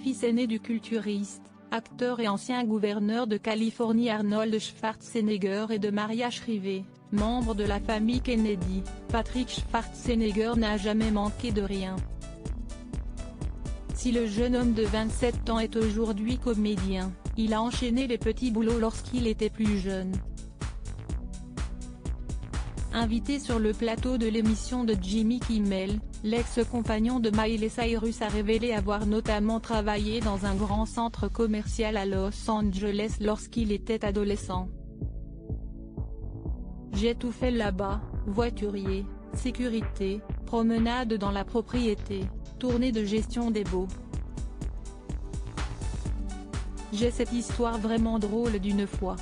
fils aîné du culturiste, acteur et ancien gouverneur de Californie Arnold Schwarzenegger et de Maria Shriver, membre de la famille Kennedy, Patrick Schwarzenegger n'a jamais manqué de rien. Si le jeune homme de 27 ans est aujourd'hui comédien, il a enchaîné les petits boulots lorsqu'il était plus jeune. Invité sur le plateau de l'émission de Jimmy Kimmel, l'ex-compagnon de Miley Cyrus a révélé avoir notamment travaillé dans un grand centre commercial à Los Angeles lorsqu'il était adolescent. J'ai tout fait là-bas, voiturier, sécurité, promenade dans la propriété, tournée de gestion des baux. J'ai cette histoire vraiment drôle d'une fois.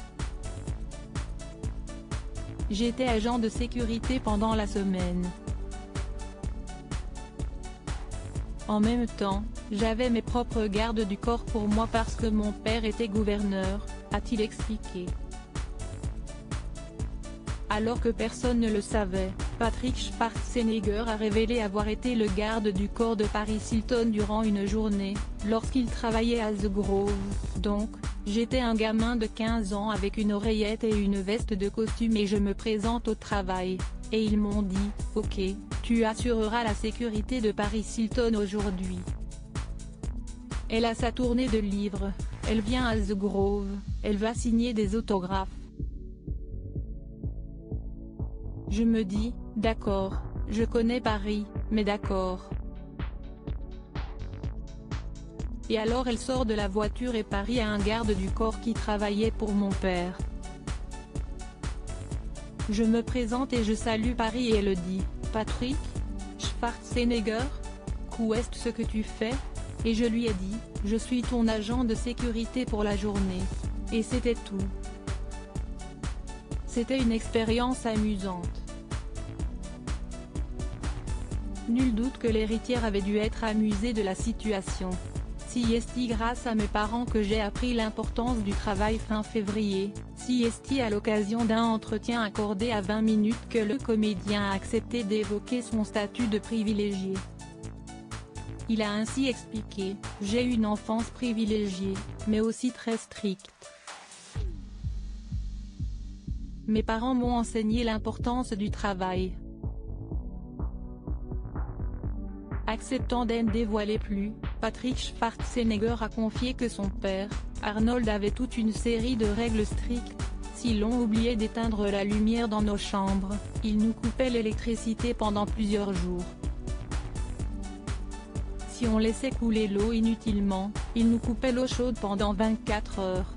J'étais agent de sécurité pendant la semaine. En même temps, j'avais mes propres gardes du corps pour moi parce que mon père était gouverneur, a-t-il expliqué. Alors que personne ne le savait, Patrick Schwarzenegger a révélé avoir été le garde du corps de Paris Hilton durant une journée, lorsqu'il travaillait à The Grove. Donc, j'étais un gamin de 15 ans avec une oreillette et une veste de costume et je me présente au travail, et ils m'ont dit, ok, tu assureras la sécurité de Paris Hilton aujourd'hui. Elle a sa tournée de livres, elle vient à The Grove, elle va signer des autographes. Je me dis, d'accord, je connais Paris, mais d'accord. Et alors elle sort de la voiture et parie à un garde du corps qui travaillait pour mon père. Je me présente et je salue Paris et elle dit, Patrick Schwarzenegger, qu'est ce que tu fais? Et je lui ai dit, je suis ton agent de sécurité pour la journée. Et c'était tout. C'était une expérience amusante. Nul doute que l'héritière avait dû être amusée de la situation. Si est grâce à mes parents que j'ai appris l'importance du travail fin février, si est à l'occasion d'un entretien accordé à 20 minutes que le comédien a accepté d'évoquer son statut de privilégié. Il a ainsi expliqué, j'ai eu une enfance privilégiée, mais aussi très stricte. Mes parents m'ont enseigné l'importance du travail. Acceptant d'en dévoiler plus, Patrick Schwarzenegger a confié que son père, Arnold avait toute une série de règles strictes. Si l'on oubliait d'éteindre la lumière dans nos chambres, il nous coupait l'électricité pendant plusieurs jours. Si on laissait couler l'eau inutilement, il nous coupait l'eau chaude pendant 24 heures.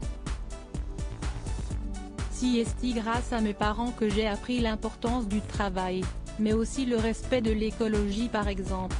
Si est grâce à mes parents que j'ai appris l'importance du travail, mais aussi le respect de l'écologie par exemple.